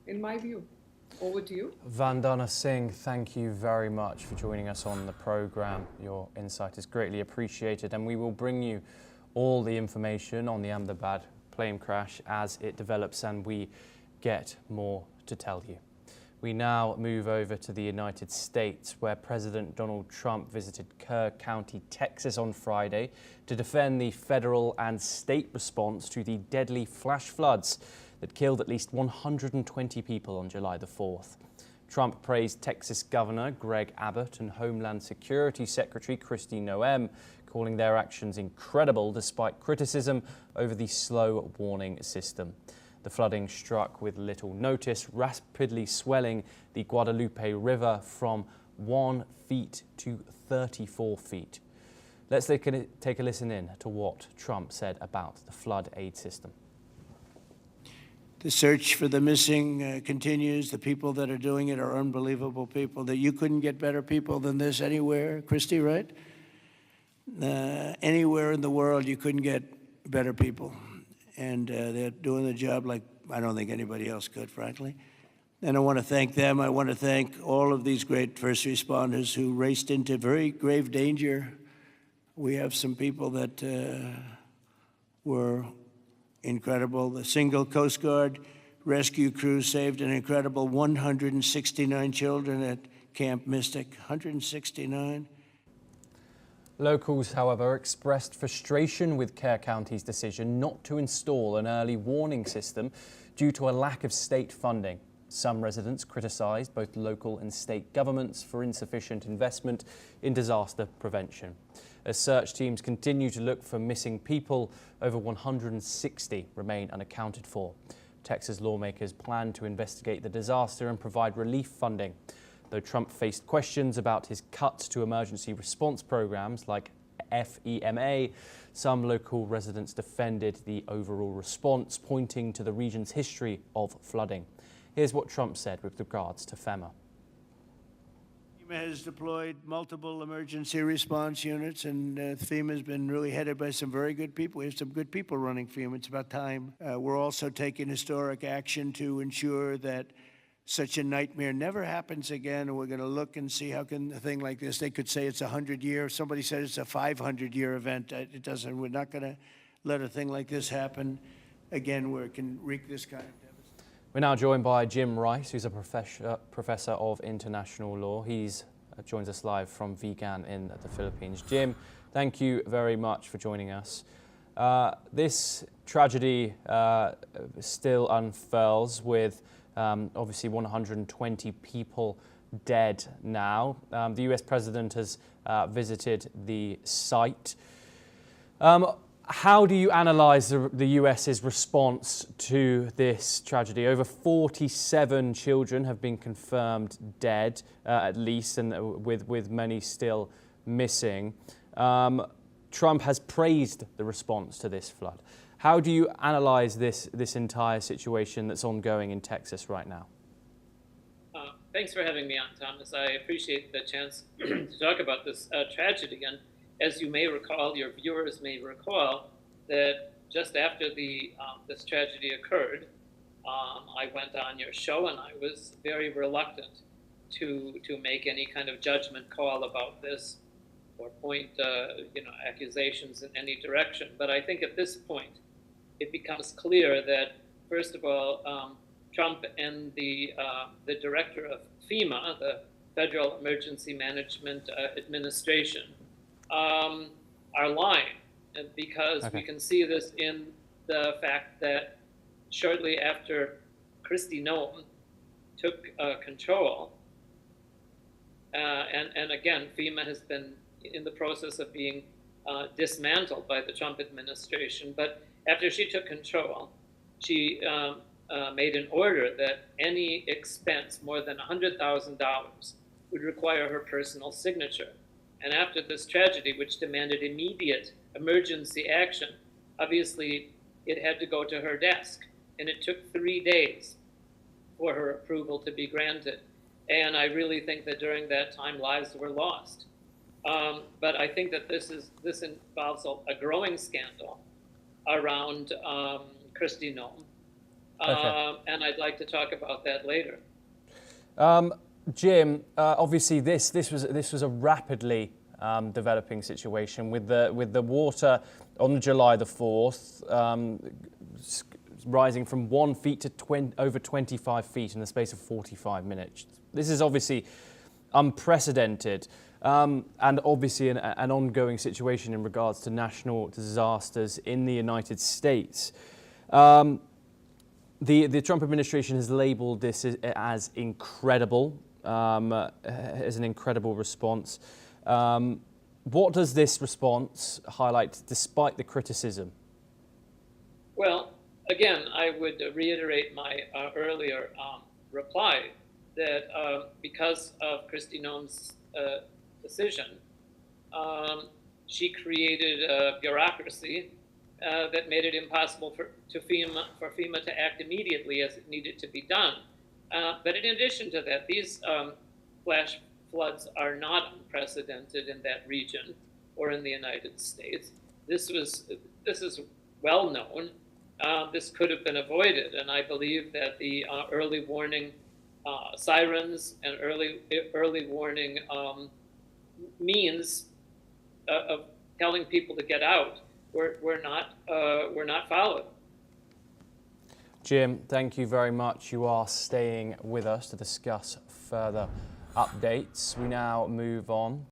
in my view. Over to you. Vandana Singh, thank you very much for joining us on the programme. Your insight is greatly appreciated, and we will bring you all the information on the Ahmedabad plane crash as it develops and we get more to tell you. We now move over to the United States, where President Donald Trump visited Kerr County, Texas on Friday to defend the federal and state response to the deadly flash floods that killed at least 120 people on July the 4th. Trump praised Texas Governor Greg Abbott and Homeland Security Secretary Kristi Noem, calling their actions incredible despite criticism over the slow warning system. The flooding struck with little notice, rapidly swelling the Guadalupe River from 1 feet to 34 feet. Let's take a listen in to what Trump said about the flood aid system. The search for the missing continues. The people that are doing it are unbelievable people. That you couldn't get better people than this anywhere, Kristi, right? Anywhere in the world, you couldn't get better people. And they're doing the job like I don't think anybody else could, frankly. And I want to thank them. I want to thank all of these great first responders who raced into very grave danger. We have some people that were incredible. The single Coast Guard rescue crew saved an incredible 169 children at Camp Mystic. 169. Locals, however, expressed frustration with Kerr County's decision not to install an early warning system due to a lack of state funding. Some residents criticised both local and state governments for insufficient investment in disaster prevention. As search teams continue to look for missing people, over 160 remain unaccounted for. Texas lawmakers plan to investigate the disaster and provide relief funding. Though Trump faced questions about his cuts to emergency response programs like FEMA, some local residents defended the overall response, pointing to the region's history of flooding. Here's what Trump said with regards to FEMA. FEMA has deployed multiple emergency response units, and FEMA has been really headed by some very good people. We have some good people running FEMA. It's about time. We're also taking historic action to ensure that such a nightmare never happens again. And we're going to look and see how can a thing like this, they could say it's 100-year. Somebody said it's a 500-year event. It doesn't. We're not going to let a thing like this happen again where it can wreak this kind of devastation. We're now joined by Jim Rice, who's a professor of international law. He's joins us live from Vigan in the Philippines. Jim, thank you very much for joining us. This tragedy still unfurls with obviously 120 people dead now. The US president has visited the site. How do you analyse the US's response to this tragedy? Over 47 children have been confirmed dead, at least, and with many still missing. Trump has praised the response to this flood. How do you analyse this entire situation that's ongoing in Texas right now? Thanks for having me on, Thomas. I appreciate the chance to talk about this tragedy. And as you may recall, your viewers may recall, that just after this tragedy occurred, I went on your show and I was very reluctant to make any kind of judgment call about this or point accusations in any direction. But I think at this point, it becomes clear that, first of all, Trump and the director of FEMA, the Federal Emergency Management Administration, are lying, because we can see this in the fact that shortly after Kristi Noem took control, and again, FEMA has been in the process of being dismantled by the Trump administration, but after she took control, she made an order that any expense more than $100,000 would require her personal signature. And after this tragedy, which demanded immediate emergency action, obviously it had to go to her desk. And it took 3 days for her approval to be granted. And I really think that during that time, lives were lost. But I think that this involves a growing scandal around Kristi Noem. And I'd like to talk about that later. Jim, obviously this was a rapidly developing situation with the water on July the 4th rising from 1 feet to over 25 feet in the space of 45 minutes. This is obviously unprecedented and obviously an ongoing situation in regards to national disasters in the United States. The Trump administration has labelled this as incredible, as an incredible response. What does this response highlight despite the criticism? Well, again, I would reiterate my earlier reply that because of Kristi Noem's decision, she created a bureaucracy that made it impossible for FEMA to act immediately as it needed to be done. But in addition to that, these flash floods are not unprecedented in that region or in the United States. This is well known. This could have been avoided, and I believe that the early warning sirens and early warning means of telling people to get out were not followed. Jim, thank you very much. You are staying with us to discuss further updates. We now move on